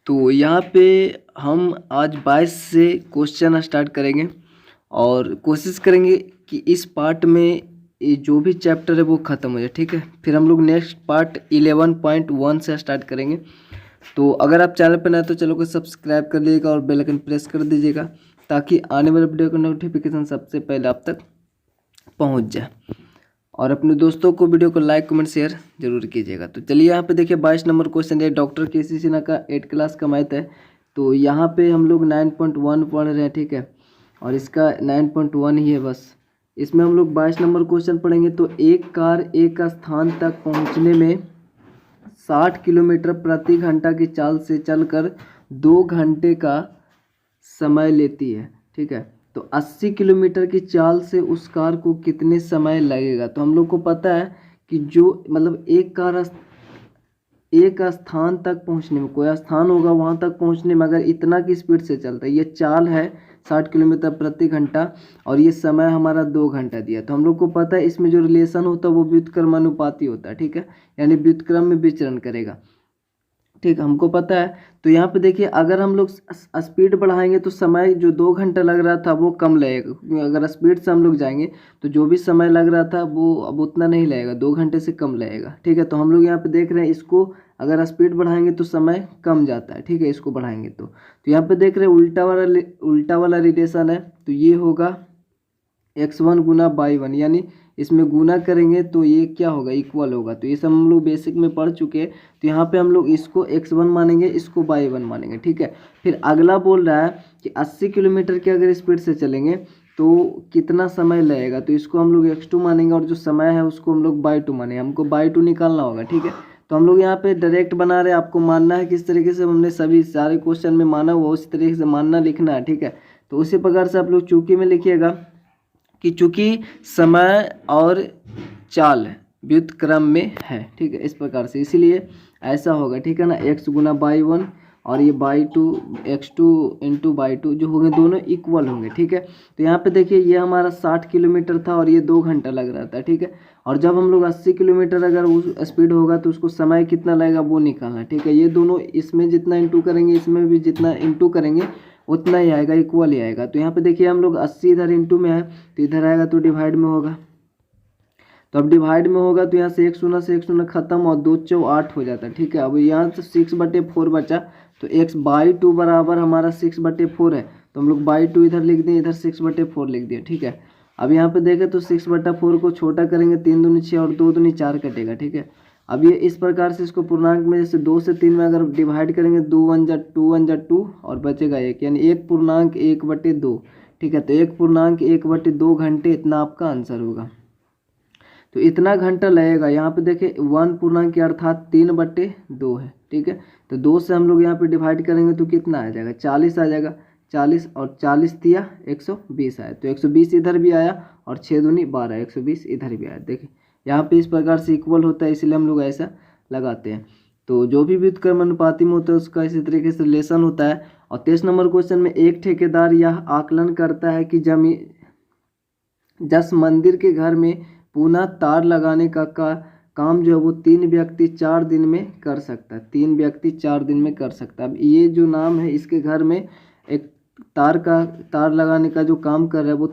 तो यहाँ पे हम आज 22 से क्वेश्चन स्टार्ट करेंगे और कोशिश करेंगे कि इस पार्ट में ये जो भी चैप्टर है वो ख़त्म हो जाए, ठीक है। फिर हम लोग नेक्स्ट पार्ट 11.1 से स्टार्ट करेंगे। तो अगर आप चैनल पर नए तो चैनल को सब्सक्राइब कर लीजिएगा और बेल आइकन प्रेस कर दीजिएगा ताकि आने वाले वीडियो का नोटिफिकेशन सबसे पहले आप तक पहुँच जाए। और अपने दोस्तों को वीडियो को लाइक कमेंट शेयर जरूर कीजिएगा। तो चलिए यहाँ पे देखिए 22 नंबर क्वेश्चन है, डॉक्टर के.सी. सिन्हा का 8 क्लास का मैथ है। तो यहाँ पे हम लोग 9.1 पढ़ रहे हैं, ठीक है, और इसका 9.1 ही है बस। इसमें हम लोग 22 नंबर क्वेश्चन पढ़ेंगे। तो एक कार एक स्थान तक पहुँचने में 60 किलोमीटर प्रति घंटा की चाल से चलकर 2 घंटे का समय लेती है, ठीक है। तो 80 किलोमीटर की चाल से उस कार को कितने समय लगेगा। तो हम लोग को पता है कि जो मतलब एक कार एक स्थान तक पहुंचने में, कोई स्थान होगा वहां तक पहुंचने में अगर इतना की स्पीड से चलता है, ये चाल है 60 किलोमीटर प्रति घंटा और ये समय हमारा 2 घंटा दिया। तो हम लोग को पता है इसमें जो रिलेशन होता है वो व्युत्क्रमानुपाती होता है, ठीक है, यानी व्युत्क्रम में विचरण करेगा, ठीक, हमको पता है। तो यहाँ पे देखिए अगर हम लोग स्पीड बढ़ाएंगे तो समय जो 2 घंटा लग रहा था वो कम लगेगा, क्योंकि अगर स्पीड से हम लोग जाएंगे तो जो भी समय लग रहा था वो अब उतना नहीं लगेगा, 2 घंटे से कम लगेगा, ठीक है। तो हम लोग यहाँ पे देख रहे हैं इसको अगर स्पीड बढ़ाएंगे तो समय कम जाता है, ठीक है, इसको बढ़ाएंगे तो यहाँ पे देख रहे हैं उल्टा वाला रिलेशन है। तो ये होगा x1 गुना y1, यानी इसमें गुना करेंगे तो ये क्या होगा, इक्वल होगा। तो ये सब हम लोग बेसिक में पढ़ चुके हैं। तो यहाँ पे हम लोग इसको x1 मानेंगे, इसको y1 मानेंगे, ठीक है। फिर अगला बोल रहा है कि 80 किलोमीटर की अगर स्पीड से चलेंगे तो कितना समय लगेगा। तो इसको हम लोग x2 मानेंगे और जो समय है उसको हम लोग y2 मानेंगे, हमको y2 निकालना होगा, ठीक है। तो हम लोग यहाँ पे डायरेक्ट बना रहे हैं, आपको मानना है किस तरीके से हमने सभी सारे क्वेश्चन में माना हुआ उसी तरीके से मानना लिखना है, ठीक है। तो उसी प्रकार से आप लोग चूंकि में लिखिएगा कि चूंकि समय और चाल व्युत्क्रम में है, ठीक है, इस प्रकार से, इसीलिए ऐसा होगा, ठीक है ना। x गुना y1 और ये y2 x2 इंटू y2 जो होंगे दोनों इक्वल होंगे, ठीक है। तो यहाँ पे देखिए ये हमारा 60 किलोमीटर था और ये 2 घंटा लग रहा था, ठीक है। और जब हम लोग 80 किलोमीटर अगर उस स्पीड होगा तो उसको समय कितना लगेगा वो निकालना, ठीक है। ये दोनों इसमें जितना इंटू करेंगे इसमें भी जितना इंटू करेंगे उतना ही आएगा, इक्वल ही आएगा। तो यहाँ पे देखिए हम लोग 80 इधर इंटू में है तो इधर आएगा तो डिवाइड में होगा। तो अब डिवाइड में होगा तो यहाँ से एक शून्य खत्म और 2 चौ 8 हो जाता है, ठीक है। अब यहाँ से 6/4 बचा तो x/2 बराबर हमारा 6/4 है। तो हम लोग बाई 2 इधर लिख दिए, इधर 6/4 लिख दिए, ठीक है। अब यहाँ पे देखें तो 6/4 को छोटा करेंगे, 3 दूनी 6 और 2 दूनी 4 कटेगा, ठीक है। अब ये इस प्रकार से इसको पूर्णांक में जैसे 2 से 3 में अगर डिवाइड करेंगे 2 1 जा 2 और बचेगा 1, यानी 1.1/2, ठीक है। तो 1.1/2 घंटे इतना आपका आंसर होगा। तो इतना घंटा लगेगा। यहाँ पे देखें 1 पूर्णांक अर्थात 3/2 है, ठीक है। तो 2 से हम लोग यहाँ पे डिवाइड करेंगे तो कितना आ जाएगा, 40 आ जाएगा। 40 और 40 दिया 120 आया, तो 120 इधर भी आया और 6 दूनी 12, 120 इधर भी आया। देखिए यहाँ पे इस प्रकार से इक्वल होता है, इसलिए हम लोग ऐसा लगाते हैं। तो जो भी व्युत्क्रमानुपाती में होता है उसका इसी तरीके से रिलेशन होता है। और 23 नंबर क्वेश्चन में एक ठेकेदार यह आकलन करता है कि जस मंदिर के घर में पुनः तार लगाने का काम जो है वो 3 व्यक्ति 4 दिन में कर सकता है, 3 व्यक्ति 4 दिन में कर सकता है। अब ये जो नाम है इसके घर में एक तार लगाने का जो काम कर रहा है वो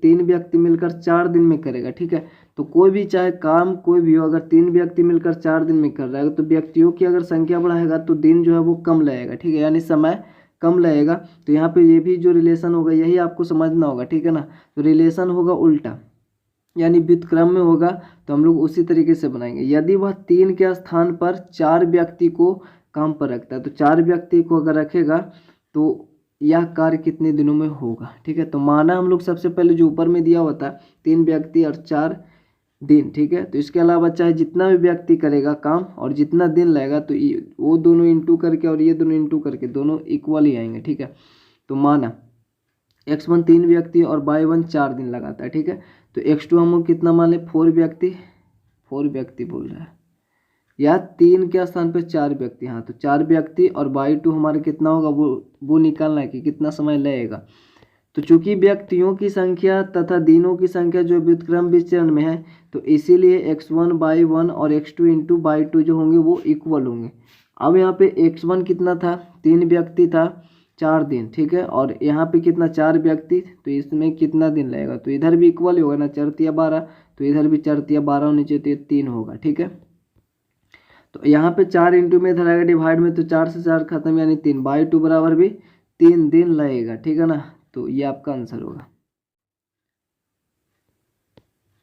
3 व्यक्ति मिलकर 4 दिन में करेगा, ठीक है। तो कोई भी चाहे काम कोई भी हो, अगर 3 व्यक्ति मिलकर 4 दिन में कर रहा है तो व्यक्तियों की अगर संख्या बढ़ाएगा तो दिन जो है वो कम लगेगा, ठीक है, यानी समय कम लगेगा। तो यहाँ पे ये भी जो रिलेशन होगा यही आपको समझना होगा, ठीक है ना। तो रिलेशन होगा उल्टा, यानी व्युत्क्रम में होगा तो हम लोग उसी तरीके से बनाएंगे। यदि वह 3 के स्थान पर 4 व्यक्ति को काम पर रखता है तो 4 व्यक्ति को अगर रखेगा तो यह कार्य कितने दिनों में होगा, ठीक है। तो माना हम लोग सबसे पहले जो ऊपर में दिया हुआ था 3 व्यक्ति और 4 दिन, ठीक है। तो इसके अलावा चाहे जितना भी व्यक्ति करेगा काम और जितना दिन लगेगा तो वो दोनों इंटू करके और ये दोनों इंटू करके दोनों इक्वल ही आएंगे, ठीक है। तो माना x1 3 व्यक्ति और y1 4 दिन लगाता है, ठीक है। तो x2 हम लोग कितना मान लें, 4 व्यक्ति बोल रहा है, या 3 के स्थान पर 4 व्यक्ति, हाँ तो 4 व्यक्ति और y2 हमारा कितना होगा वो निकालना है कि कितना समय लगेगा। तो चूंकि व्यक्तियों की संख्या तथा दिनों की संख्या जो व्युत्क्रम विचरण में है तो इसीलिए x1 y1 और x2 इंटू y2 जो होंगे वो इक्वल होंगे। अब यहाँ पे x1 कितना था, 3 व्यक्ति था 4 दिन, ठीक है। और यहाँ पे कितना 4 व्यक्ति, तो इसमें कितना दिन लगेगा, तो इधर भी इक्वल ही होगा ना, 4 तिया 12, तो इधर भी 4 तिया 12 होनी चाहिए, तो ये 3 होगा, ठीक है। तो यहाँ पे 4 इंटू में इधर आएगा डिवाइड में, तो 4 से 4 खत्म, यानी 3 बाई 2 बराबर भी 3 दिन लगेगा, ठीक है ना। तो ये आपका आंसर होगा।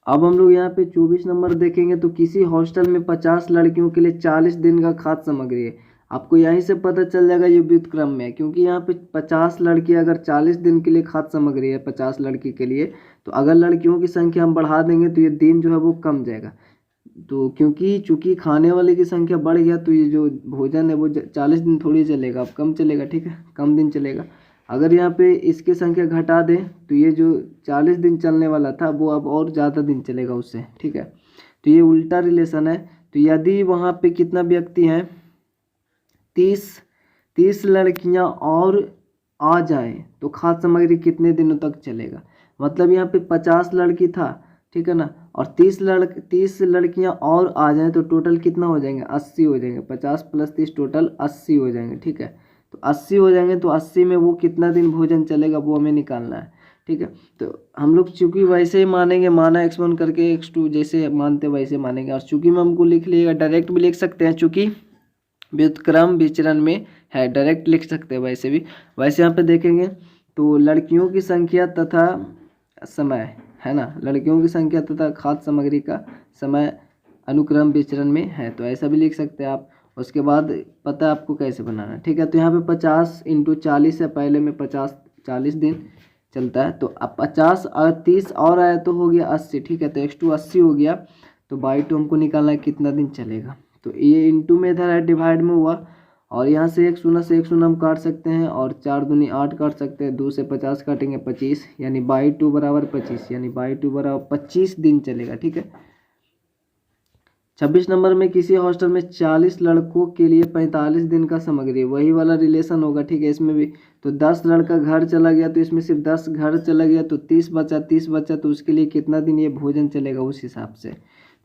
अब हम लोग यहाँ पे 24 नंबर देखेंगे। तो किसी हॉस्टल में 50 लड़कियों के लिए 40 दिन का खाद्य सामग्री है। आपको यहीं से पता चल जाएगा ये व्युत्क्रम में है, क्योंकि यहाँ पे 50 लड़की अगर 40 दिन के लिए खाद्य सामग्री है 50 लड़की के लिए, तो अगर लड़कियों की संख्या हम बढ़ा देंगे तो ये दिन जो है वो कम जाएगा। तो क्योंकि चूंकि खाने वाले की संख्या बढ़ गया, तो ये जो भोजन है वो 40 दिन थोड़ी चलेगा, अब कम चलेगा, ठीक है, कम दिन चलेगा। अगर यहाँ पे इसकी संख्या घटा दें तो ये जो 40 दिन चलने वाला था वो अब और ज़्यादा दिन चलेगा उससे, ठीक है। तो ये उल्टा रिलेशन है। तो यदि वहाँ पे कितना व्यक्ति हैं, 30 लड़कियाँ और आ जाएं तो खाद्य सामग्री कितने दिनों तक चलेगा। मतलब यहाँ पे 50 लड़की था, ठीक है ना, और 30 लड़कियाँ और आ जाएं तो टोटल कितना हो जाएंगे, 80 हो जाएंगे। 50 + 30 टोटल 80 हो जाएंगे, ठीक है। तो 80 हो जाएंगे, तो 80 में वो कितना दिन भोजन चलेगा वो हमें निकालना है, ठीक है। तो हम लोग चूँकि वैसे ही मानेंगे, माना x1 करके x2 जैसे मानते वैसे मानेंगे। और चूँकि में हमको लिख लिएगा, डायरेक्ट भी लिख सकते हैं, चूँकि व्युत्क्रम विचरण में है, डायरेक्ट लिख सकते हैं वैसे भी। वैसे यहाँ पे देखेंगे तो लड़कियों की संख्या तथा समय है ना, लड़कियों की संख्या तथा खाद्य सामग्री का समय अनुक्रम विचरण में है, तो ऐसा भी लिख सकते हैं आप। उसके बाद पता है आपको कैसे बनाना है, ठीक है। तो यहाँ पे 50 × 40 है, पहले में 40 दिन चलता है। तो अब 50 और 30 और आया तो हो गया 80, ठीक है। तो x2 80 हो गया, तो बाई 2 हमको निकालना है कितना दिन चलेगा। तो ये इंटू में इधर है, डिवाइड में हुआ, और यहाँ से 1 शून्य से 1 शून्य हम काट सकते हैं, और 4 दूनी 8 काट सकते हैं, 2 से 50 काटेंगे 25, यानी बाई 2 बराबर 25, यानी बाई 2 बराबर 25 दिन चलेगा, ठीक है। 26 नंबर में किसी हॉस्टल में 40 लड़कों के लिए 45 दिन का सामग्री, वही वाला रिलेशन होगा, ठीक है। इसमें भी तो 10 लड़का घर चला गया, तो इसमें सिर्फ 10 घर चला गया, तो 30 बचा, तो उसके लिए कितना दिन ये भोजन चलेगा उस हिसाब से।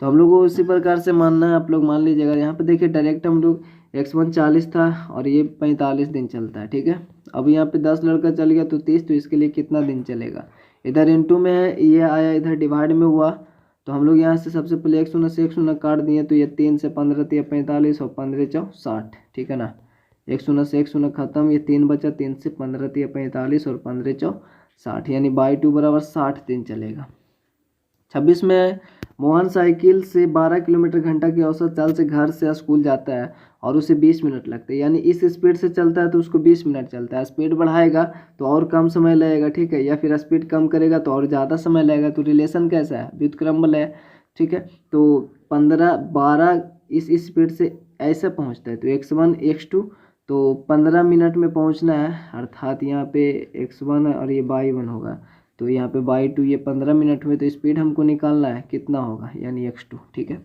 तो हम लोग को उसी प्रकार से मानना है, आप लोग मान लीजिएगा। यहाँ पे देखिए डायरेक्ट हम लोग x1 40 था और ये 45 दिन चलता है, ठीक है। अब यहाँ पे 10 लड़का चल गया तो 30, तो इसके लिए कितना दिन चलेगा। इधर इंटू में है, ये आया इधर डिवाइड में हुआ, तो हम लोग यहाँ से सबसे पहले 1 शून्य से 1 शून्य काट दिए, तो ये 3 से 15 × 45 और 15 × 60, ठीक है ना। 1 शून्य से 1 शून्य खत्म, ये 3 बचा, 3 से 15 × 45 और 15 × 60, यानी बाई 2 बराबर 60 दिन चलेगा। 26 में मोहन साइकिल से 12 किलोमीटर घंटा की औसत चाल से घर से स्कूल जाता है और उसे 20 मिनट लगते हैं, यानी इस स्पीड से चलता है तो उसको 20 मिनट चलता है। स्पीड बढ़ाएगा तो और कम समय लगेगा, ठीक है, या फिर स्पीड कम करेगा तो और ज़्यादा समय लगेगा। तो रिलेशन कैसा है, व्युत्क्रम है, ठीक है। तो 12 इस स्पीड से ऐसे पहुँचता है, तो x1 x2 तो 15 मिनट में पहुँचना है, अर्थात यहाँ पे x1 और ये बाई 1 होगा, तो यहाँ पे बाई 2 ये 15 मिनट में, तो स्पीड हमको निकालना है कितना होगा, यानी x2, ठीक है।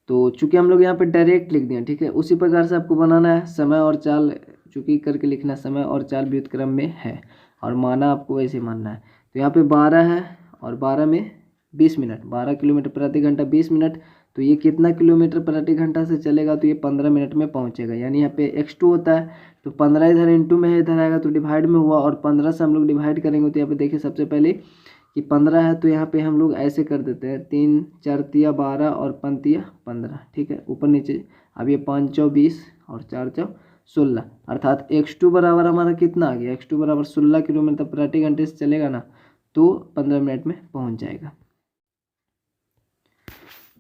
तो चूंकि हम लोग यहाँ पे डायरेक्ट लिख दिए, ठीक है, उसी प्रकार से आपको बनाना है। समय और चाल चूंकि करके लिखना, समय और चाल व्युत्क्रम में है, और माना आपको वैसे मानना है। तो यहाँ पे 12 है और 12 में 20 मिनट, 12 किलोमीटर प्रति घंटा 20 मिनट, तो ये कितना किलोमीटर प्रति घंटा से चलेगा, तो ये 15 मिनट में पहुँचेगा। यानी यहाँ पे x2 होता है, तो 15 इधर इंटू में है, इधर आएगा तो डिवाइड में हुआ, और 15 से हम लोग डिवाइड करेंगे। तो यहाँ पे देखिए सबसे पहले कि 15 है, तो यहाँ पे हम लोग ऐसे कर देते हैं, 3 4 × 12 और 5 × 15, ठीक है, ऊपर नीचे। अब ये 5 × 20 और 4 × 16, अर्थात x2 बराबर हमारा कितना आ गया, x2 बराबर 16 किलोमीटर प्रति घंटे से चलेगा ना, तो 15 मिनट में पहुँच जाएगा।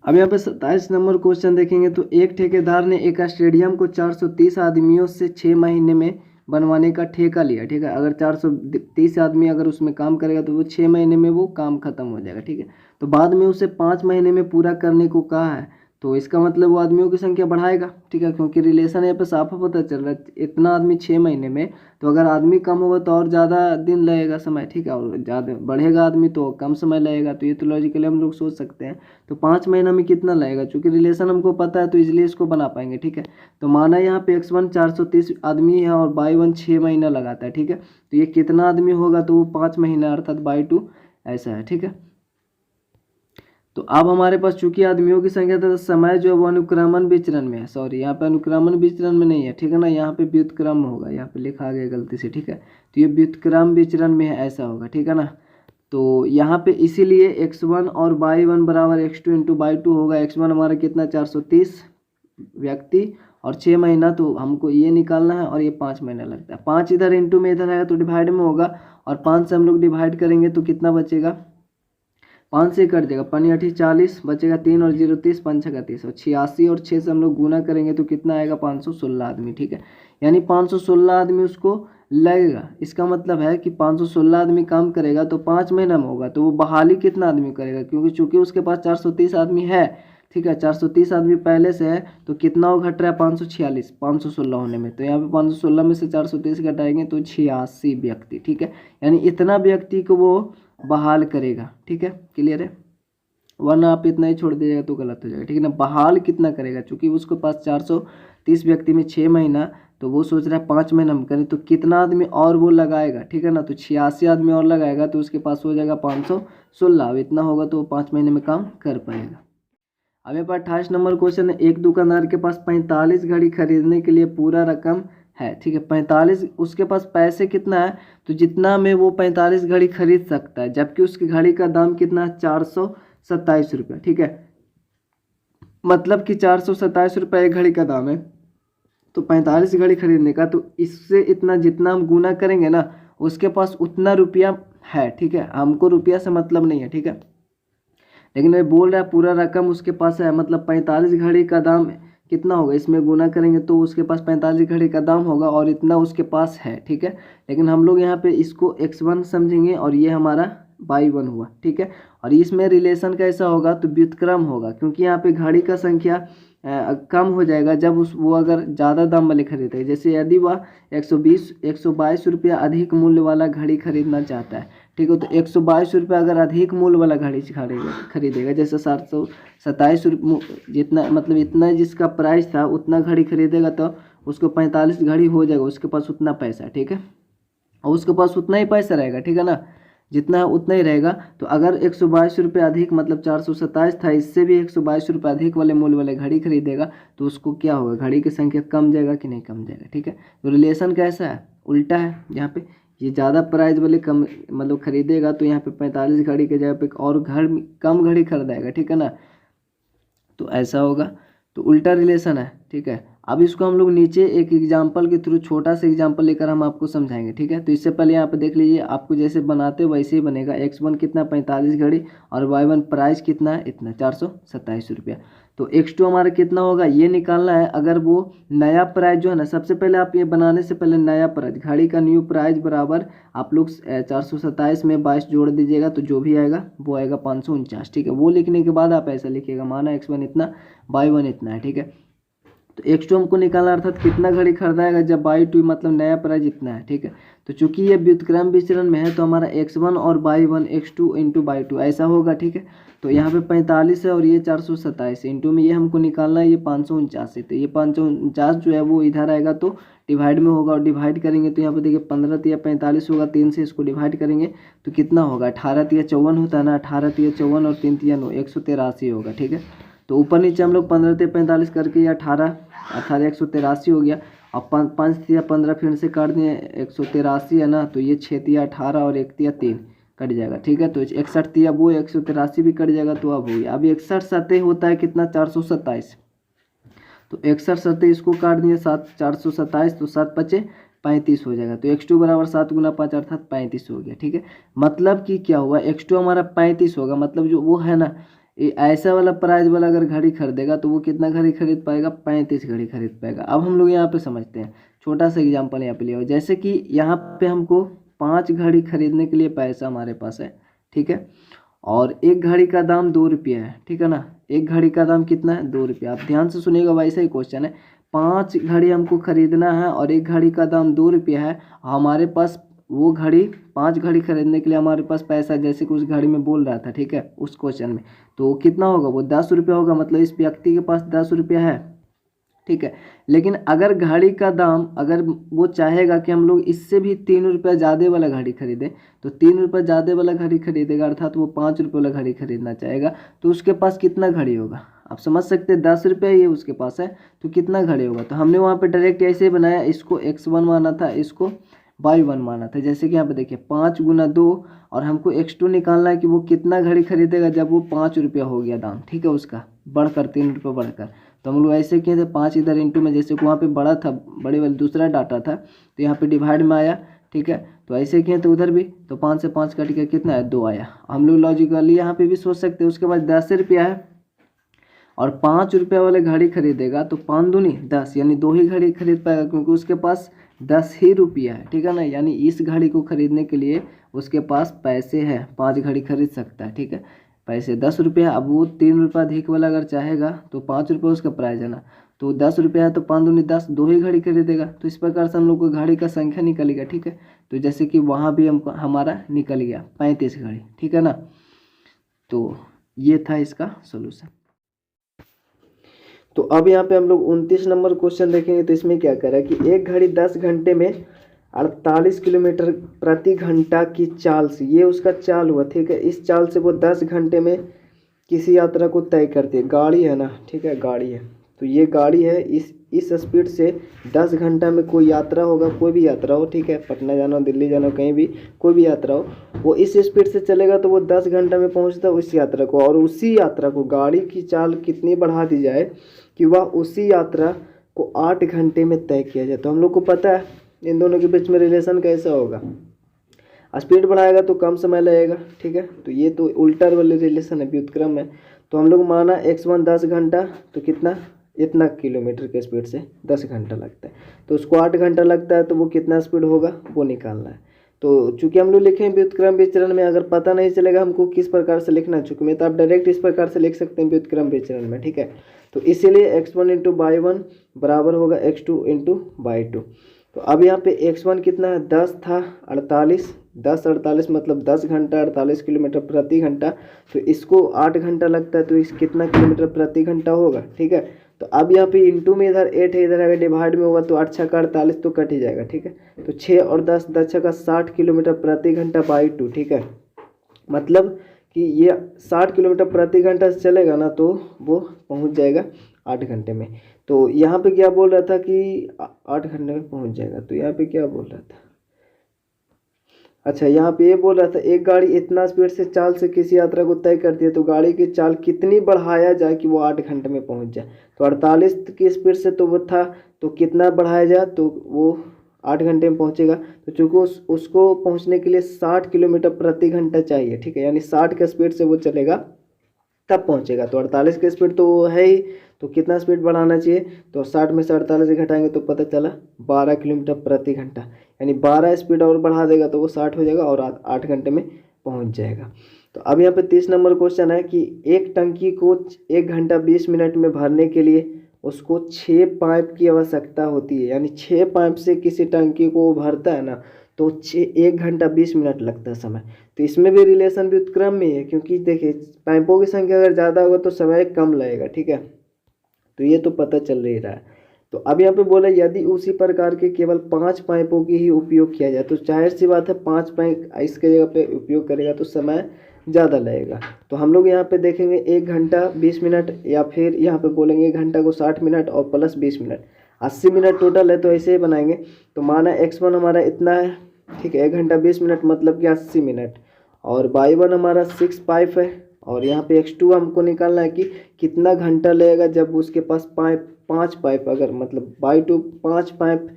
अब यहाँ पे 27 नंबर क्वेश्चन देखेंगे। तो एक ठेकेदार ने एक स्टेडियम को 430 आदमियों से 6 महीने में बनवाने का ठेका लिया, ठीक है। अगर 430 आदमी अगर उसमें काम करेगा तो वो 6 महीने में वो काम खत्म हो जाएगा, ठीक है। तो बाद में उसे 5 महीने में पूरा करने को कहा है, तो इसका मतलब वो आदमियों की संख्या बढ़ाएगा, ठीक है, क्योंकि रिलेशन यहाँ पे साफ पता चल रहा है, इतना आदमी 6 महीने में, तो अगर आदमी कम होगा तो और ज़्यादा दिन लगेगा समय, ठीक है, और ज़्यादा बढ़ेगा आदमी तो कम समय लगेगा। तो ये तो लॉजिकली हम लोग सोच सकते हैं। तो 5 महीना में कितना लगेगा, चूँकि रिलेशन हमको पता है तो इसलिए इसको बना पाएंगे, ठीक है। तो माना यहाँ पे x1 430 आदमी है और बाई 1 6 महीना लगाता है, ठीक है। तो ये कितना आदमी होगा, तो वो 5 महीना, अर्थात बाई 2 ऐसा है, ठीक है। तो अब हमारे पास चूंकि आदमियों की संख्या तथा समय जो है वो अनुक्रमण विचरण में है, सॉरी यहाँ पे अनुक्रमण विचरण में नहीं है, ठीक है ना, यहाँ पे व्युत्क्रम होगा, यहाँ पे लिखा गया गलती से, ठीक है, तो ये व्युत्क्रम विचरण में है, ऐसा होगा, ठीक है ना। तो यहाँ पे इसीलिए x1 और y1 बराबर x2 इंटू y2 होगा। x1 हमारा कितना 430 व्यक्ति और 6 महीना, तो हमको ये निकालना है और ये 5 महीना लगता है। 5 इधर इंटू में इधर आएगा तो डिवाइड में होगा, और 5 से हम लोग डिवाइड करेंगे तो कितना बचेगा, 5 से कट जाएगा, 5 8 40 बचेगा 3 और 0 30, 5 6 30 और 86 और 6 से हम लोग गुना करेंगे तो कितना आएगा 516 आदमी, ठीक है, यानी 516 आदमी उसको लगेगा। इसका मतलब है कि 516 आदमी काम करेगा तो 5 महीना में होगा, तो वो बहाली कितना आदमी करेगा, क्योंकि चूंकि उसके पास 430 आदमी है, ठीक है, 430 आदमी पहले से है, तो कितना वो घट रहा है 546, 516 होने में, तो यहाँ पे 516 में से 430 घटाएंगे तो 86 व्यक्ति, ठीक है, यानी इतना व्यक्ति को वो बहाल करेगा, ठीक है, क्लियर है, वरना आप इतना ही छोड़ दीजिएगा तो गलत हो जाएगा, ठीक है ना। बहाल कितना करेगा, चूंकि उसके पास 430 व्यक्ति में 6 महीना, तो वो सोच रहा है 5 महीना में करें, तो कितना आदमी और वो लगाएगा, ठीक है ना, तो 86 आदमी और लगाएगा तो उसके पास हो जाएगा 516, अब इतना होगा तो वो 5 महीने में काम कर पाएगा। अब मेरे पास 28 नंबर क्वेश्चन है, एक दुकानदार के पास 45 घड़ी खरीदने के लिए पूरा रकम है, ठीक है, 45, उसके पास पैसे कितना है, तो जितना में वो 45 घड़ी खरीद सकता है, जबकि उसकी घड़ी का दाम कितना है 427 रुपये, ठीक है, मतलब कि 427 रुपये एक घड़ी का दाम है, तो 45 घड़ी खरीदने का, तो इससे इतना जितना हम गुना करेंगे ना, उसके पास उतना रुपया है, ठीक है, हमको रुपया से मतलब नहीं है, ठीक है, लेकिन मैं बोल रहा है पूरा रकम उसके पास है, मतलब 45 घड़ी का दाम कितना होगा, इसमें गुना करेंगे तो उसके पास 45 घड़ी का दाम होगा और इतना उसके पास है, ठीक है, लेकिन हम लोग यहाँ पे इसको x1 समझेंगे और ये हमारा y1 हुआ, ठीक है, और इसमें रिलेशन कैसा होगा, तो व्युत्क्रम होगा, क्योंकि यहाँ पे घड़ी का संख्या कम हो जाएगा जब वो अगर ज़्यादा दाम वाले खरीदेगा, जैसे यदि वह 122 रुपया अधिक मूल्य वाला घड़ी खरीदना चाहता है, ठीक है, तो 122 रुपये अगर अधिक मूल्य वाला घड़ी खरीदेगा, जैसे 727 जितना, मतलब इतना जिसका प्राइस था उतना घड़ी खरीदेगा, तो उसको 45 घड़ी हो जाएगा, उसके पास उतना पैसा, ठीक है, और उसके पास उतना ही पैसा रहेगा, ठीक है ना, जितना है उतना ही रहेगा। तो अगर 122 रुपये अधिक, मतलब 427 था, इससे भी 122 रुपये अधिक वाले मूल्य वाले घड़ी खरीदेगा, तो उसको क्या होगा, घड़ी की संख्या कम जाएगा कि नहीं कम जाएगा, ठीक है, तो रिलेशन कैसा है, उल्टा है, यहाँ पे ये ज़्यादा प्राइस वाले कम मतलब खरीदेगा, तो यहाँ पे 45 घड़ी के जगह पे और कम घड़ी खरीदेगा, ठीक है ना, तो ऐसा होगा, तो उल्टा रिलेशन है, ठीक है। अब इसको हम लोग नीचे एक एग्जांपल के थ्रू छोटा सा एग्जांपल लेकर हम आपको समझाएंगे, ठीक है, तो इससे पहले यहाँ पे देख लीजिए, आपको जैसे बनाते वैसे ही बनेगा, x1 कितना 45 घड़ी और y1 प्राइस कितना है, इतना 427 रुपया, तो x2 हमारा कितना होगा ये निकालना है। अगर वो नया प्राइस जो है ना, सबसे पहले आप ये बनाने से पहले नया प्राइस, घड़ी का न्यू प्राइस बराबर आप लोग 427 में 22 जोड़ दीजिएगा, तो जो भी आएगा वो आएगा 549, ठीक है, वो लिखने के बाद आप ऐसा लिखिएगा, माना x1 इतना y1 इतना है, ठीक है, तो x2 हमको निकालना अर्थात कितना घड़ी खरीदाएगा जब y2 मतलब नया प्राइस इतना है, ठीक है, तो चूंकि ये व्युत्क्रम विचरण में है तो हमारा x1 और y1 x2 इंटू y2 ऐसा होगा, ठीक है, तो यहाँ पे 45 है और ये 427 इंटू में ये हमको निकालना है ये 549 है, तो ये 549 जो है वो इधर आएगा तो डिवाइड में होगा, और डिवाइड करेंगे तो यहाँ पे देखिए 15 तिया 45 होगा, 3 से इसको डिवाइड करेंगे तो कितना होगा, 18 तिया 54 होता है ना, 18 तिया 54 और 3 तिया 9, 183 होगा, ठीक है, तो ऊपर नीचे हम लोग 15 तिया 45 करके ये 18 183 हो गया, और 5 तिया 15 फिर से काट दिए 183 है ना, तो ये 6 तिया 18 और 1 तिया 3 कट जाएगा, ठीक है, तो 61 तिया वो 183 भी कट जाएगा, तो अब हो गया। अब 61 सतह होता है कितना 427, तो 61 सतह इसको काट दिए 7 427, तो 7 पचे 35 हो जाएगा, तो x2 बराबर 7 गुना 5 अर्थात 35 हो गया, ठीक है, मतलब कि क्या हुआ x2 हमारा 35 होगा, मतलब जो वो है ना ऐसा वाला प्राइस वाला अगर घड़ी खरीदेगा तो वो कितना घड़ी खरीद पाएगा, 35 घड़ी खरीद पाएगा। अब हम लोग यहाँ पे समझते हैं, छोटा सा एग्जांपल यहाँ पे लिया, जैसे कि यहाँ पे हमको 5 घड़ी खरीदने के लिए पैसा हमारे पास है, ठीक है, और एक घड़ी का दाम 2 रुपया है, ठीक है ना, एक घड़ी का दाम कितना है 2 रुपया, आप ध्यान से सुनिएगा, वैसा ही क्वेश्चन है, 5 घड़ी हमको खरीदना है और एक घड़ी का दाम 2 रुपया है, हमारे पास वो घड़ी 5 घड़ी खरीदने के लिए हमारे पास पैसा, जैसे कि उस घड़ी में बोल रहा था, ठीक है, उस क्वेश्चन में, तो कितना होगा वो 10 रुपया होगा, मतलब इस व्यक्ति के पास 10 रुपया है, ठीक है। लेकिन अगर घड़ी का दाम, अगर वो चाहेगा कि हम लोग इससे भी 3 रुपया ज़्यादा वाला घड़ी खरीदें, तो 3 रुपया ज़्यादा वाला घड़ी खरीदेगा, अर्थात वो 5 रुपये वाला घड़ी खरीदना चाहेगा, तो उसके पास कितना घड़ी होगा आप समझ सकते हैं। 10 रुपये ये उसके पास है, तो कितना घड़ी होगा। तो हमने वहाँ पे डायरेक्ट ऐसे बनाया, इसको x1 माना था, इसको y1 माना था। जैसे कि यहाँ पे देखिए 5 गुना 2, और हमको x2 निकालना है कि वो कितना घड़ी खरीदेगा जब वो 5 रुपया हो गया दाम, ठीक है, उसका बढ़कर 3 रुपये बढ़कर। तो हम लोग ऐसे किए थे, 5 इधर इंटू में, जैसे कि वहाँ पे बड़ा था, बड़े वाले दूसरा डाटा था, तो यहाँ पे डिवाइड में आया, ठीक है। तो ऐसे किए तो उधर भी, तो 5 से 5 कट के कितना है 2 आया। हम लोग लॉजिकली यहाँ पे भी सोच सकते हैं। उसके बाद 10 रुपया है और 5 रुपया वाले घड़ी खरीदेगा, तो 5 दूनी 10, यानी 2 ही घड़ी खरीद पाएगा, क्योंकि उसके पास 10 ही रुपया है, ठीक है ना। यानी इस घड़ी को खरीदने के लिए उसके पास पैसे हैं, 5 घड़ी खरीद सकता है, ठीक है। पैसे 10 रुपया, अब वो 3 रुपया अधिक वाला अगर चाहेगा तो 5 रुपये उसका प्राइस है ना, तो 10 रुपया है तो 5 दूनी 10, 2 ही घड़ी खरीदेगा। तो इस प्रकार से हम लोग को घड़ी का संख्या निकलेगा, ठीक है। तो जैसे कि वहाँ भी हमको हमारा निकल गया 35 घड़ी, ठीक है ना। तो ये था इसका सोल्यूशन। तो अब यहाँ पे हम लोग 29 नंबर क्वेश्चन देखेंगे। तो इसमें क्या कह रहा है कि एक घड़ी 10 घंटे में 48 किलोमीटर प्रति घंटा की चाल से, ये उसका चाल हुआ, ठीक है। इस चाल से वो 10 घंटे में किसी यात्रा को तय करती है। गाड़ी है ना, ठीक है, गाड़ी है, तो ये गाड़ी है, इस स्पीड से 10 घंटा में कोई यात्रा होगा, कोई भी यात्रा हो, ठीक है, पटना जाना हो, दिल्ली जाना हो, कहीं भी कोई भी यात्रा हो, वो इस स्पीड से चलेगा तो वो 10 घंटा में पहुंचता है उस यात्रा को। और उसी यात्रा को गाड़ी की चाल कितनी बढ़ा दी जाए कि वह उसी यात्रा को 8 घंटे में तय किया जाए। तो हम लोग को पता है इन दोनों के बीच में रिलेशन कैसा होगा, स्पीड बढ़ाएगा तो कम समय लगेगा, ठीक है। तो ये तो उल्टा वाले रिलेशन है, व्युत्क्रम में। तो हम लोग माना x1 10 घंटा, तो कितना, इतना किलोमीटर के स्पीड से 10 घंटा लगता है, तो उसको 8 घंटा लगता है, तो वो कितना स्पीड होगा वो निकालना है। तो चूंकि हम लोग लिखे व्युत्क्रम विचरण में, अगर पता नहीं चलेगा हमको किस प्रकार से लिखना है, चूंकि मैं तो आप डायरेक्ट इस प्रकार से लिख सकते हैं व्युत्क्रम विचरण में, ठीक है। तो इसीलिए x1 इंटू y1 बराबर होगा x2 इंटू y2। तो अब यहाँ पे x1 कितना है 10 था, 48, 10 48 मतलब 10 घंटा 48 किलोमीटर प्रति घंटा। तो इसको 8 घंटा लगता है, तो इस कितना किलोमीटर प्रति घंटा होगा, ठीक है। तो अब यहाँ पे इंटू में इधर 8 है, इधर अगर डिवाइड में होगा तो 8 छक्का 48 तो कट ही जाएगा, ठीक है। तो 6 और 10 10 छक्का 60 किलोमीटर प्रति घंटा बाई 2, ठीक है। मतलब कि ये 60 किलोमीटर प्रति घंटा से चलेगा ना, तो वो पहुँच जाएगा 8 घंटे में। तो यहाँ पे क्या बोल रहा था कि 8 घंटे में पहुँच जाएगा। तो यहाँ पे क्या बोल रहा था, अच्छा यहाँ पे ये बोल रहा था एक गाड़ी इतना स्पीड से चाल से किसी यात्रा को तय करती है, तो गाड़ी की चाल कितनी बढ़ाया जाए कि वो 8 घंटे में पहुँच जाए। तो 48 की स्पीड से तो वो था, तो कितना बढ़ाया जाए तो वो 8 घंटे में पहुँचेगा। तो चूँकि उसको पहुँचने के लिए 60 किलोमीटर प्रति घंटा चाहिए, ठीक है, यानी 60 के स्पीड से वो चलेगा तब पहुँचेगा। तो 48 की स्पीड तो वो है ही, तो कितना स्पीड बढ़ाना चाहिए, तो 60 में से 48 घटाएंगे तो पता चला 12 किलोमीटर प्रति घंटा, यानी 12 स्पीड और बढ़ा देगा तो वो 60 हो जाएगा और 8 घंटे में पहुंच जाएगा। तो अब यहाँ पे 30 नंबर क्वेश्चन है कि एक टंकी को 1 घंटा 20 मिनट में भरने के लिए उसको 6 पाइप की आवश्यकता होती है, यानी 6 पाइप से किसी टंकी को भरता है ना, तो 1 घंटा 20 मिनट लगता है समय। तो इसमें भी रिलेशन व्युत्क्रम में है, क्योंकि देखिए पाइपों की संख्या अगर ज़्यादा होगा तो समय कम लगेगा, ठीक है। तो ये तो पता चल ही रहा है। तो अब यहाँ पे बोला यदि उसी प्रकार के केवल 5 पाइपों की ही उपयोग किया जाए, तो जाहिर सी बात है 5 पाइप इसके जगह पे उपयोग करेगा तो समय ज़्यादा लगेगा। तो हम लोग यहाँ पे देखेंगे 1 घंटा 20 मिनट, या फिर यहाँ पे बोलेंगे 1 घंटा को 60 मिनट और प्लस 20 मिनट, 80 मिनट टोटल है। तो ऐसे ही बनाएंगे। तो माना x1 हमारा इतना है, ठीक है, 1 घंटा 20 मिनट मतलब कि 80 मिनट, और y1 हमारा 6 पाइप है, और यहाँ पे x2 हमको निकालना है कि कितना घंटा लगेगा जब उसके पास 5 पाइप, अगर मतलब y2 5 पाइप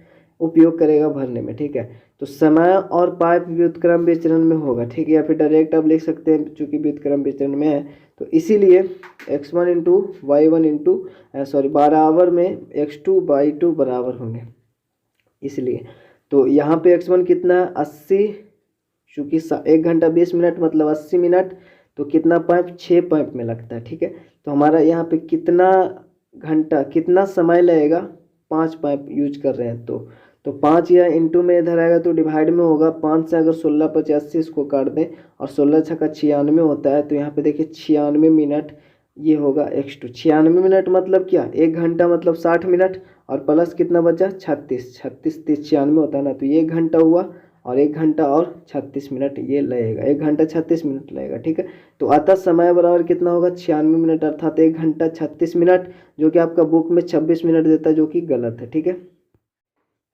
उपयोग करेगा भरने में, ठीक है। तो समय और पाइप व्युत्क्रम विचरण में होगा, ठीक है, या फिर डायरेक्ट आप लिख सकते हैं चूँकि व्युत्क्रम विचरण में है। तो इसीलिए x1 इंटू y1 इंटू बराबर में x2/2 बराबर होंगे, इसलिए। तो यहाँ पे x1 कितना 80, चूँकि 1 घंटा 20 मिनट मतलब 80 मिनट, तो कितना पाइप 6 पाइप में लगता है, ठीक है। तो हमारा यहाँ पे कितना घंटा कितना समय लगेगा, 5 पाइप यूज कर रहे हैं तो 5 या इंटू में इधर आएगा तो डिवाइड में होगा। 5 से अगर 16 85 इसको काट दें और 16 छक्का 96 होता है, तो यहाँ पे देखिए 96 मिनट ये होगा x2। 96 मिनट मतलब क्या, 1 घंटा मतलब 60 मिनट, और प्लस कितना बचा 36, 36 30 96 होता है ना, तो ये 1 घंटा हुआ, और 1 घंटा और 36 मिनट ये लगेगा, 1 घंटा 36 मिनट लगेगा, ठीक है। तो अतः समय बराबर कितना होगा 96 मिनट, अर्थात 1 घंटा 36 मिनट, जो कि आपका बुक में 26 मिनट देता है, जो कि गलत है, ठीक है।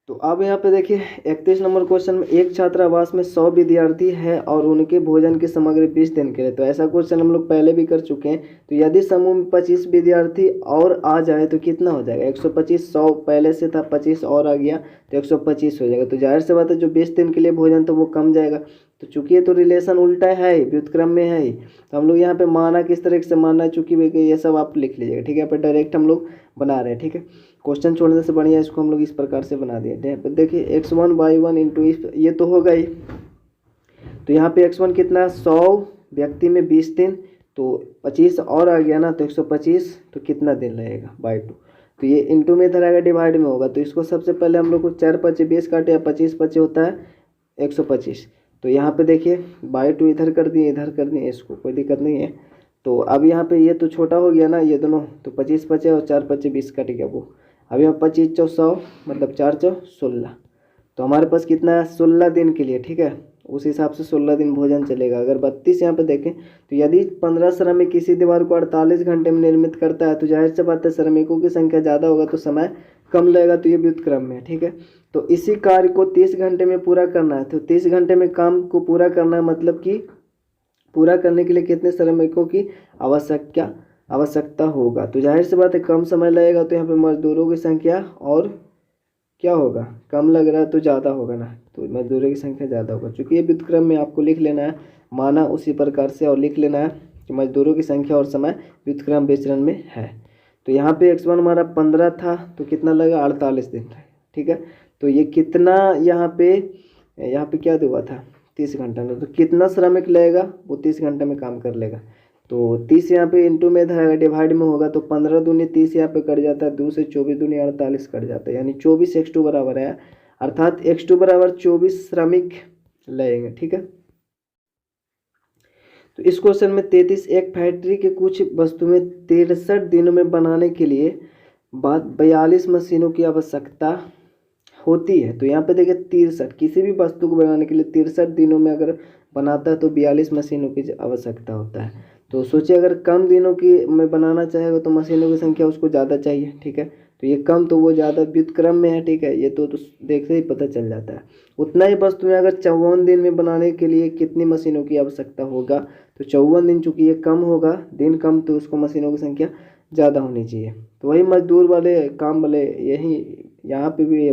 तो अब यहाँ पे देखिए 31 नंबर क्वेश्चन में, एक छात्रावास में 100 विद्यार्थी है और उनके भोजन की सामग्री 20 दिन के लिए। तो ऐसा क्वेश्चन हम लोग पहले भी कर चुके हैं। तो यदि समूह में 25 विद्यार्थी और आ जाए तो कितना हो जाएगा 125, 100 पहले से था 25 और आ गया तो 125 हो जाएगा। तो जाहिर सी बात है जो 20 दिन के लिए भोजन तो वो कम जाएगा। तो चूंकि ये तो रिलेशन उल्टा है, व्युत्क्रम में है ही, तो हम लोग यहाँ पे माना किस तरह से मानना है, चूंकि ये सब आप लिख लीजिएगा, ठीक है। यहाँ पे डायरेक्ट हम लोग बना रहे हैं, ठीक है। क्वेश्चन छोड़ने से बढ़िया इसको हम लोग इस प्रकार से बना दिए। देखिए x1/1 इंटू ये तो होगा ही। तो यहाँ पे x1 कितना है 100 व्यक्ति में 20 दिन, तो 25 और आ गया ना, तो 125, तो कितना दिन लगेगा /2। तो ये इंटू में इधर आएगा, डिवाइड में होगा। तो इसको सबसे पहले हम लोग को 4 5 20 काटे, या 25 25 होता है 125। तो यहाँ पे देखिए /2 इधर कर दिए, इधर कर दिए, इसको कोई दिक्कत नहीं है। तो अब यहाँ पे ये तो छोटा हो गया ना ये दोनों, तो 25 25 और 4 5 20 कट गया वो। अब यहाँ 25 चौ 100 मतलब 4 चौ 16। तो हमारे पास कितना है 16 दिन के लिए, ठीक है। उस हिसाब से 16 दिन भोजन चलेगा। अगर 32 यहाँ पे देखें तो यदि 15 श्रमिक किसी दीवार को 48 घंटे में निर्मित करता है, तो जाहिर सी बात है श्रमिकों की संख्या ज़्यादा होगा तो समय कम लगेगा। तो ये व्युत्क्रम में है, ठीक है। तो इसी कार्य को 30 घंटे में पूरा करना है। तो 30 घंटे में काम को पूरा करना है, मतलब कि पूरा करने के लिए कितने श्रमिकों की आवश्यकता होगा। तो जाहिर सी बात है कम समय लगेगा, तो यहाँ पे मजदूरों की संख्या और क्या होगा, कम लग रहा है तो ज़्यादा होगा ना, तो मजदूरों की संख्या ज़्यादा होगा। चूँकि ये व्युत्क्रम में आपको लिख लेना है, माना उसी प्रकार से, और लिख लेना है कि मजदूरों की संख्या और समय व्युत्क्रम विचरण में है। तो यहाँ पे x1 हमारा 15 था, तो कितना लगा 48 दिन, ठीक है। तो ये कितना यहाँ पे क्या हुआ था 30 घंटा में, तो कितना श्रमिक लगेगा वो 30 घंटे में काम कर लेगा। तो 30 यहाँ पे इंटू में इधर डिवाइड में होगा, तो 15 दूनी 30 यहाँ पे कट जाता है, 2 से 24 दूनी 48 कट जाता है, यानी 24 x2 बराबर है, अर्थात x2 बराबर 24 श्रमिक लगेंगे, ठीक है। तो इस क्वेश्चन में 33, एक फैक्ट्री के कुछ वस्तुएं 63 दिनों में बनाने के लिए 42 मशीनों की आवश्यकता होती है। तो यहाँ पे देखिए 63, किसी भी वस्तु को बनाने के लिए 63 दिनों में अगर बनाता है तो 42 मशीनों की आवश्यकता होता है। तो सोचिए अगर कम दिनों की में बनाना चाहेगा तो मशीनों की संख्या उसको ज़्यादा चाहिए, ठीक है। तो ये कम तो वो ज़्यादा व्युत्क्रम में है, ठीक है। ये तो देखते ही पता चल जाता है। उतना ही वस्तु में अगर 54 दिन में बनाने के लिए कितनी मशीनों की आवश्यकता होगा, तो 54 दिन, चूँकि ये कम होगा, दिन कम, तो उसको मशीनों की संख्या ज़्यादा होनी चाहिए। तो वही मजदूर वाले काम वाले, यही यहाँ पे भी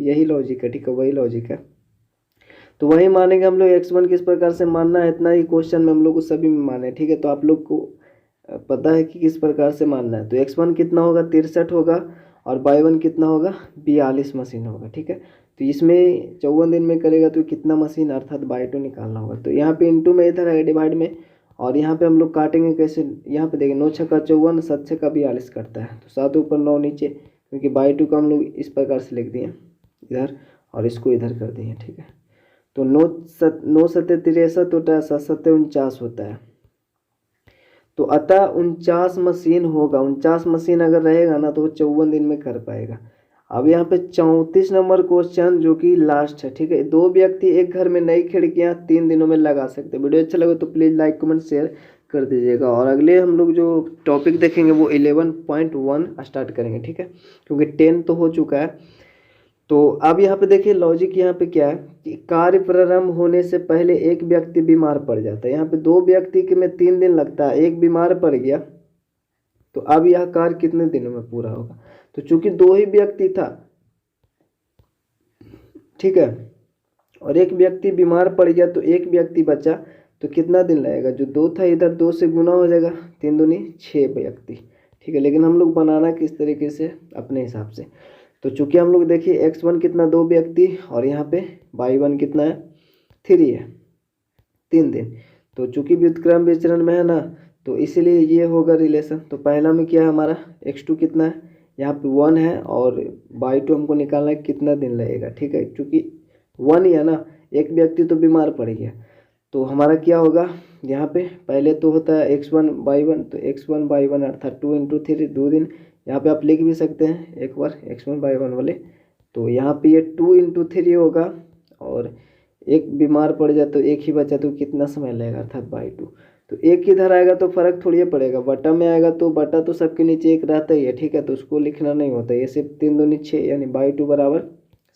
यही लॉजिक है, ठीक है, वही लॉजिक है। तो वही मानेंगे हम लोग। x1 किस प्रकार से मानना है, इतना ही क्वेश्चन में हम लोग को सभी में माने, ठीक है। तो आप लोग को पता है कि किस प्रकार से मानना है। तो x1 कितना होगा 63 होगा, और y1 कितना होगा 42 मशीन होगा, ठीक है। तो इसमें 54 दिन में करेगा तो कितना मशीन, अर्थात /2 निकालना होगा। तो यहाँ पे इंटू में इधर है डिवाइड में, और यहाँ पे हम लोग काटेंगे कैसे, यहाँ पे देखिए 9 छक्का 54, 7 छक्का 42 करता है, तो 7 ऊपर 9 नीचे, क्योंकि /2 का हम लोग इस प्रकार से लिख दिए इधर, और इसको इधर कर दिए, ठीक है। तो 9 7 63 होता है, 7 7 49 होता है। तो अतः 49 मशीन होगा। 49 मशीन अगर रहेगा ना तो वो 54 दिन में कर पाएगा। अब यहाँ पे 34 नंबर क्वेश्चन जो कि लास्ट है, ठीक है। 2 व्यक्ति एक घर में नई खिड़कियाँ 3 दिनों में लगा सकते हैं। वीडियो अच्छा लगे तो प्लीज़ लाइक कमेंट शेयर कर दीजिएगा। और अगले हम लोग जो टॉपिक देखेंगे वो 11.1 स्टार्ट करेंगे, ठीक है, क्योंकि 10 तो हो चुका है। तो अब यहाँ पे देखिए लॉजिक यहाँ पे क्या है कि कार्य प्रारंभ होने से पहले एक व्यक्ति बीमार पड़ जाता है। यहाँ पे 2 व्यक्ति के में 3 दिन लगता है, एक बीमार पड़ गया, तो अब यह कार्य कितने दिनों में पूरा होगा। तो चूंकि 2 ही व्यक्ति था, ठीक है, और एक व्यक्ति बीमार पड़ गया तो एक व्यक्ति बचा, तो कितना दिन लगेगा, जो 2 था इधर 2 से गुना हो जाएगा, 3 दूनी 6 व्यक्ति, ठीक है। लेकिन हम लोग बनाना किस तरीके से, अपने हिसाब से। तो चूंकि हम लोग देखिए x1 कितना 2 व्यक्ति, और यहाँ पे y1 कितना है 3 है, 3 दिन। तो चूंकि व्युत्क्रम विचरण में है ना, तो इसीलिए ये होगा रिलेशन। तो पहला में क्या है हमारा x2 कितना है, यहाँ पे 1 है, और y2 हमको निकालना है कितना दिन लगेगा, ठीक है। चूँकि 1 ही है ना, एक व्यक्ति तो बीमार पड़ गया, तो हमारा क्या होगा यहाँ पे पहले तो होता है x1/1, तो x1/1 अर्थात 2 × 3 2 दिन। यहाँ पे आप लिख भी सकते हैं एक बार x1/1 वाले। तो यहाँ पे ये 2 × 3 होगा, और एक बीमार पड़ जाए तो एक ही बचा तो कितना समय लगेगा अर्थात /2। तो एक इधर आएगा तो फर्क थोड़ी पड़ेगा, बटा में आएगा तो बटा तो सबके नीचे एक रहता ही है, ठीक है, तो उसको लिखना नहीं होता। ये सिर्फ 3 दूनी 6 यानी /2 बराबर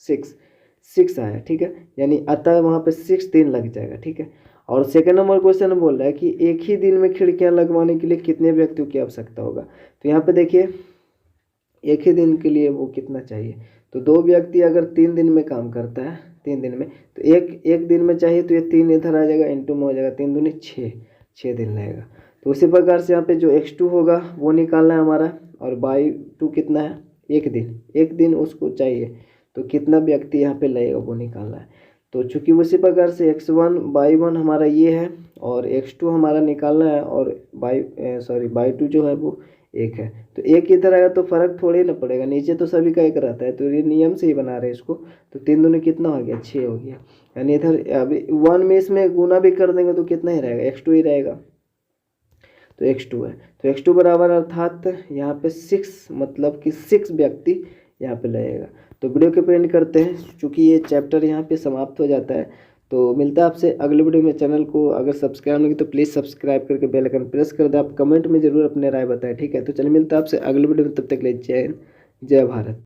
6 आया, ठीक है, यानी अतः वहाँ पे 6 दिन लग जाएगा, ठीक है। और सेकंड नंबर क्वेश्चन बोल रहा है कि एक ही दिन में खिड़कियां लगवाने के लिए कितने व्यक्तियों की आवश्यकता होगा। तो यहाँ पे देखिए एक ही दिन के लिए वो कितना चाहिए, तो 2 व्यक्ति अगर 3 दिन में काम करता है 3 दिन में, तो एक दिन में चाहिए, तो ये 3 इधर आ जाएगा, इंटू में हो जाएगा 3 दूनी 6 दिन लगेगा। तो उसी प्रकार से यहाँ पे जो x2 होगा वो निकालना है हमारा, और /2 कितना है, एक दिन उसको चाहिए, तो कितना व्यक्ति यहाँ पे लगेगा वो निकालना है। तो चूंकि उसी प्रकार से x1/1 हमारा ये है, और x2 हमारा निकालना है, और /2 जो है वो 1 है। तो एक इधर आएगा तो फर्क थोड़ी ना पड़ेगा, नीचे तो सभी का एक रहता है, तो ये नियम से ही बना रहे हैं इसको। तो 3 दूनी कितना हो गया, 6 हो गया, यानी इधर अभी 1 में इसमें गुना भी कर देंगे तो कितना ही रहेगा, x2 ही रहेगा, तो x2 है। तो x2 बराबर अर्थात यहाँ पे 6, मतलब कि 6 व्यक्ति यहाँ पे लगेगा। तो वीडियो के पे एंड करते हैं, चूँकि ये चैप्टर यहाँ पे समाप्त हो जाता है। तो मिलता है आपसे अगले वीडियो में। चैनल को अगर सब्सक्राइब नहीं तो प्लीज़ सब्सक्राइब करके बेल आइकन प्रेस कर दें। आप कमेंट में ज़रूर अपने राय बताएं, ठीक है। तो चलिए मिलता है आपसे अगले वीडियो में, तब तक के लिए जय हिंद, जय भारत।